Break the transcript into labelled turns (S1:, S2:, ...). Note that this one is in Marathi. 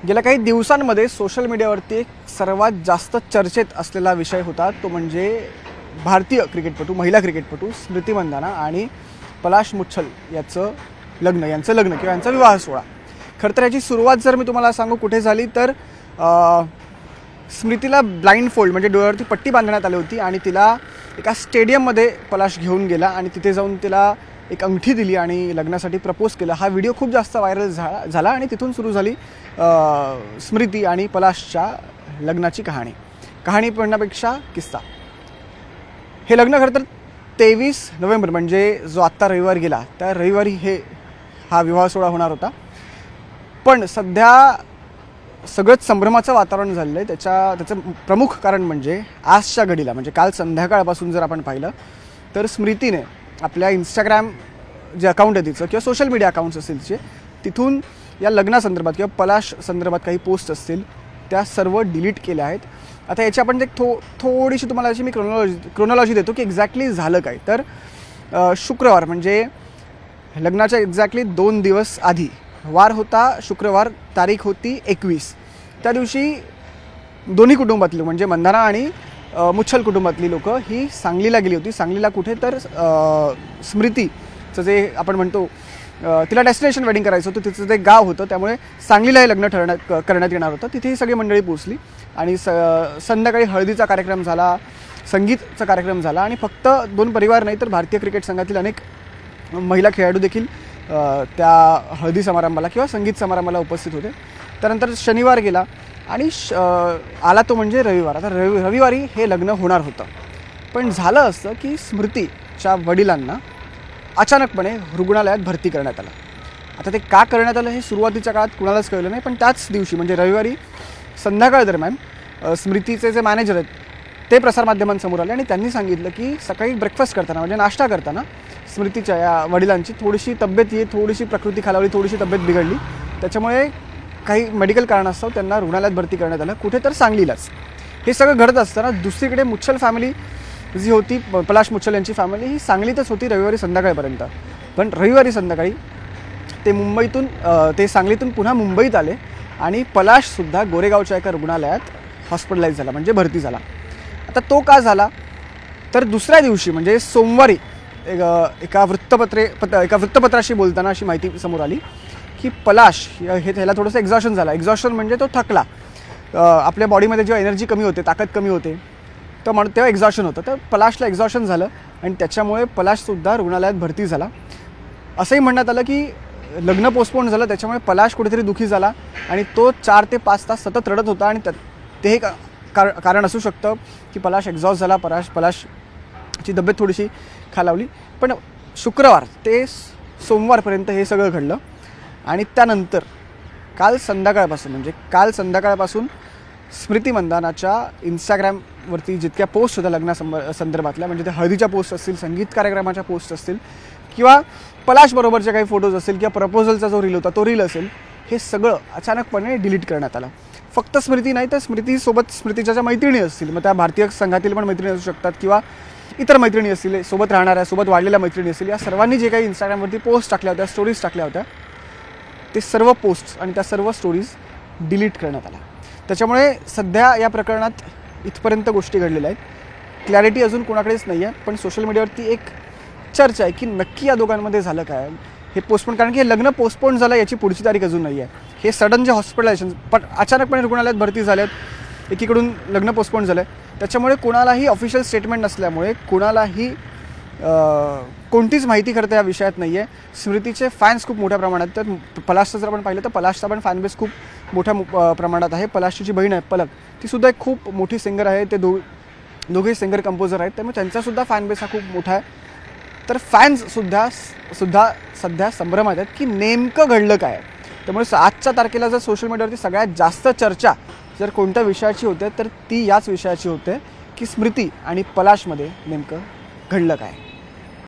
S1: गेल्या काही दिवसांमध्ये सोशल मीडियावरती एक सर्वात जास्त चर्चेत असलेला विषय होता तो म्हणजे भारतीय क्रिकेटपटू महिला क्रिकेटपटू स्मृती मंदाना आणि पलाश मुच्छल यांचं लग्न किंवा यांचा विवाह सोहळा। खरं तर याची सुरुवात जर मी तुम्हाला सांगू कुठे झाली तर स्मृतीला ब्लाइंड फोल्ड म्हणजे डोळ्यावरती पट्टी बांधण्यात आली होती आणि तिला एका स्टेडियममध्ये पलाश घेऊन गेला आणि तिथे जाऊन तिला एक अंगठी दिली आणि लग्नासाठी प्रपोज केलं। हा व्हिडिओ खूप जास्त व्हायरल झाला आणि तिथून सुरू झाली स्मृती आणि पलाशच्या लग्नाची कहाणी म्हणण्यापेक्षा किस्सा। हे लग्न खरं तर 23 नोव्हेंबर म्हणजे जो आत्ता रविवार गेला त्या रविवारी हा विवाह सोहळा होणार होता। पण सध्या सगळंच संभ्रमाचं वातावरण झालेलं आहे। त्याचं प्रमुख कारण म्हणजे आजच्या घडीला म्हणजे काल संध्याकाळपासून जर आपण पाहिलं तर स्मृतीने आपल्या इंस्टाग्राम जे अकाउंट आहे तिचं किंवा सोशल मीडिया अकाउंट्स असतील तिचे तिथून या लग्नासंदर्भात किंवा पलाश संदर्भात काही पोस्ट असतील त्या सर्व डिलीट केल्या आहेत। आता याची आपण एक थोडीशी तुम्हाला याची मी क्रोनॉलॉजी देतो की एक्झॅक्टली झालं काय। तर शुक्रवार म्हणजे लग्नाच्या एक्झॅक्टली 2 दिवस आधी वार होता शुक्रवार, तारीख होती 21। त्या दिवशी दोन्ही कुटुंबातली म्हणजे मंदाना आणि मुच्छल कुटुंबातली लोक ही सांगलीला गेली होती। सांगलीला कुठे तर स्मृतीचं जे आपण म्हणतो तिला डेस्टिनेशन वेडिंग करायचं होतं तिचं जे गाव होतं त्यामुळे सांगलीला हे लग्न करण्यात येणार होतं। तिथे ही सगळी मंडळी पोचली आणि संध्याकाळी हळदीचा कार्यक्रम झाला, संगीतचा कार्यक्रम झाला आणि फक्त 2 परिवार नाही तर भारतीय क्रिकेट संघातील अनेक महिला खेळाडू देखील त्या हळदी समारंभाला किंवा संगीत समारंभाला उपस्थित होते। त्यानंतर शनिवार गेला आणि आला तो म्हणजे रविवार। आता रविवारी हे लग्न होणार होतं पण झालं असं की स्मृतीच्या वडिलांना अचानकपणे रुग्णालयात भरती करण्यात आलं। आता ते का करण्यात आलं हे सुरुवातीच्या काळात कुणालाच कळलं नाही पण त्याच दिवशी म्हणजे रविवारी संध्याकाळ दरम्यान स्मृतीचे जे मॅनेजर आहेत ते प्रसारमाध्यमांसमोर आले आणि त्यांनी सांगितलं की सकाळी ब्रेकफास्ट करताना म्हणजे नाश्ता करताना स्मृतीच्या या वडिलांची थोडीशी थोडीशी प्रकृती खालावली, थोडीशी तब्येत बिघडली। त्याच्यामुळे काही मेडिकल कारणास्तव त्यांना रुग्णालयात भरती करण्यात आलं कुठे तर सांगलीलाच। हे सगळं घडत असताना दुसरीकडे मुच्छल फॅमिली जी होती पलाश मुच्छल यांची फॅमिली ही सांगलीतच होती रविवारी संध्याकाळपर्यंत। पण रविवारी संध्याकाळी ते सांगलीतून पुन्हा मुंबईत आले आणि पलाशसुद्धा गोरेगावच्या एका रुग्णालयात हॉस्पिटलाइज झाला म्हणजे भरती झाला। आता तो का झाला तर दुसऱ्या दिवशी म्हणजे सोमवारी एका वृत्तपत्राशी बोलताना अशी माहिती समोर आली की पलाश ह्याला थोडंसं एक्झॉशन झाला। एक्झॉशन म्हणजे तो थकला, आपल्या बॉडीमध्ये जेव्हा एनर्जी कमी होते, ताकद कमी होते तर तेव्हा एक्झॉशन होतं। तर पलाशला एक्झॉशन झालं आणि त्याच्यामुळे पलाशसुद्धा रुग्णालयात भरती झाला। असंही म्हणण्यात आलं की लग्न पोस्टपोन झालं त्याच्यामुळे पलाश कुठेतरी दुःखी झाला आणि तो 4 ते 5 तास सतत रडत होता आणि ते कारण असू शकतं की पलाश एक्झॉस्ट झाला, पलाशची तब्येत थोडीशी खालावली। पण शुक्रवार ते सोमवारपर्यंत हे सगळं घडलं आणि त्यानंतर काल संध्याकाळपासून स्मृती मंदानाच्या इंस्टाग्रामवरती जितक्या पोस्ट होत्या लग्नासंदर्भातल्या म्हणजे ते हळदीच्या पोस्ट असतील, संगीत कार्यक्रमाच्या पोस्ट असतील किंवा पलाशबरोबरचे काही फोटोज असतील किंवा प्रपोजलचा जो रील होता तो रील असेल, हे सगळं अचानकपणे डिलीट करण्यात आलं। फक्त स्मृती नाही तर स्मृतीसोबत स्मृतीच्या ज्या मैत्रिणी असतील मग त्या भारतीय संघातील पण मैत्रिणी असू शकतात किंवा इतर मैत्रिणी असतील, सोबत राहणाऱ्या सोबत वाढलेल्या मैत्रिणी असतील, या सर्वांनी जे काही इंस्टाग्रामवरती पोस्ट टाकल्या होत्या, स्टोरीज टाकल्या होत्या ते सर्व पोस्ट आणि त्या सर्व स्टोरीज डिलीट करण्यात आल्या। त्याच्यामुळे सध्या या प्रकरणात इथपर्यंत गोष्टी घडलेल्या आहेत। क्लॅरिटी अजून कोणाकडेच नाही आहे पण सोशल मीडियावरती एक चर्चा आहे की नक्की या दोघांमध्ये झालं काय हे पोस्टपोन, कारण की हे लग्न पोस्टपोन झालं याची पुढची तारीख अजून नाही आहे। हे सडन जे हॉस्पिटलायझेशन पण अचानकपणे रुग्णालयात भरती झाल्यात, एकीकडून लग्न पोस्टपोन झालं त्याच्यामुळे कोणालाही ऑफिशियल स्टेटमेंट नसल्यामुळे कोणालाही कोणतीच माहिती खरं तर या विषयात नाही आहे। स्मृतीचे फॅन्स खूप मोठ्या प्रमाणात तर पलाशचं जर आपण पाहिलं तर पलाशचा पण फॅन बेस खूप मोठ्या प्रमाणात आहे। पलाशची जी बहीण आहे पलक तीसुद्धा एक खूप मोठी सिंगर आहे, ते दोघेही सिंगर कंपोजर आहेत त्यामुळे त्यांचासुद्धा फॅन बेस हा खूप मोठा आहे। तर फॅन्ससुद्धा सध्या संभ्रमात आहेत की नेमकं घडलं काय। त्यामुळे आजच्या तारखेला जर सोशल मीडियावरती सगळ्यात जास्त चर्चा जर कोणत्या विषयाची होते तर ती याच विषयाची होते की स्मृती आणि पलाशमध्ये नेमकं घडलं काय।